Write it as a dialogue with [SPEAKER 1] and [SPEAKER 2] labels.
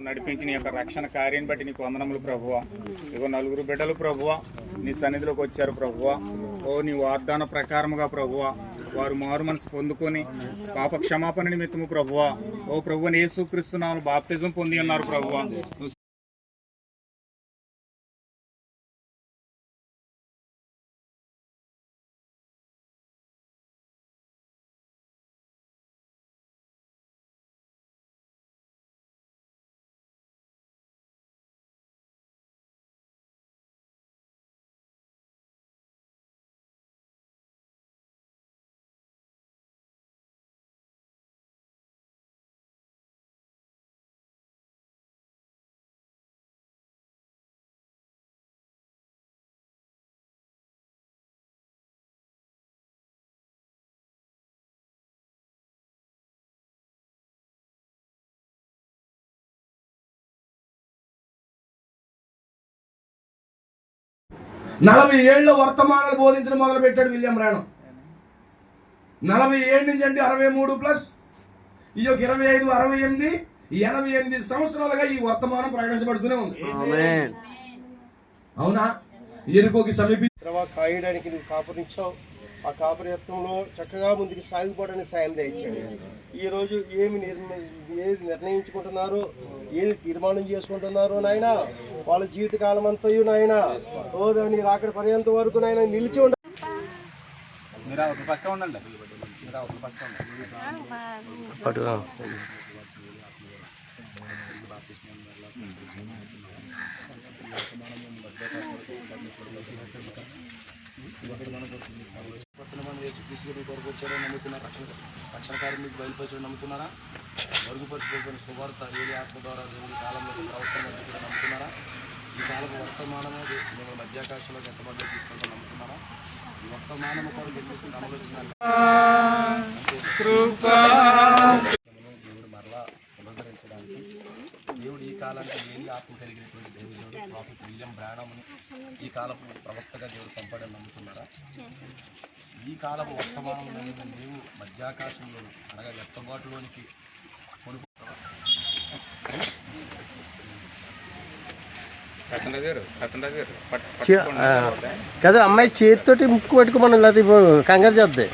[SPEAKER 1] నడిపించి నీ యొక్క రక్షణ కార్యాన్ని బట్టి నీకు వందనములు ప్రభువా. ఇగో 4 బిడ్డలు ప్రభువా నీ సన్నిధిలోకి వచ్చారు ప్రభువా. ఓ నీ వాగ్దాన ప్రకారముగా ప్రభువా వారు మారు మనసు పొందుకొని పాప క్షమాపణ నిమిత్తము ప్రభువా ఓ ప్రభువా యేసుక్రీస్తు నామమున బాప్తిజం పొంది ఉన్నారు ప్రభువా.
[SPEAKER 2] నలభై ఏళ్ళ వర్తమానాలు బోధించడం మొదలు పెట్టాడు విలియం బ్రానమ్. 47 నుంచి అంటే 63 ప్లస్ ఈ యొక్క 25, 68, 88 సంవత్సరాలుగా ఈ వర్తమానం ప్రకటించబడుతూనే ఉంది. అవునా? ఎరుకోకి
[SPEAKER 3] కాయడానికి నువ్వు కాపురించావు. ఆ కాపురత్వంలో చక్కగా ముందుకు సాగిపోవడానికి సాయం దయచేయండి. ఈరోజు ఏది నిర్ణయించుకుంటున్నారో, ఏది తీర్మానం చేసుకుంటున్నారో నాయన వాళ్ళ జీవితకాలం అంతయు నాయన నీ రాకడ పర్యంత వరకు నాయన నిలిచి ఉండాలి.
[SPEAKER 4] కొరకు వచ్చారో నమ్ముతున్నారు. రక్షణ కార్యం మీకు బయలుపరచడం నమ్ముతున్నారా? మరుగుపరచుకోవాలని సువార్త ఏది ఆత్మ ద్వారా దేవుడి కాలంలో ప్రవర్తన కూడా నమ్ముతున్నారా? ఈ కాలపు వర్తమానము మేము మధ్యాకాశంలో ఎంతమంది తీసుకుంటాం నమ్ముతున్నారా? ఈ వర్తమానము కొరకు ఎన్ని శ్రమలు వచ్చినారు దేవుడు మరలా పునరుద్ధరించడానికి దేవుడు ఈ కాలానికి ఏది ఆత్మ కలిగినటువంటి దేవుడు ప్రాఫెట్ విలియం బ్రానమ్ని ఈ కాలపు ప్రవక్తగా దేవుడు పంపడం నమ్ముతున్నారా? ఈ కాలపు వర్తమానంలో నీవు మధ్యాకాశంలో అనగా ఎత్తబాటులోనికి
[SPEAKER 3] కదా అమ్మాయి చేతితోటి ముక్కు పట్టుకోమని లేదా కంగారు చేద్దాం.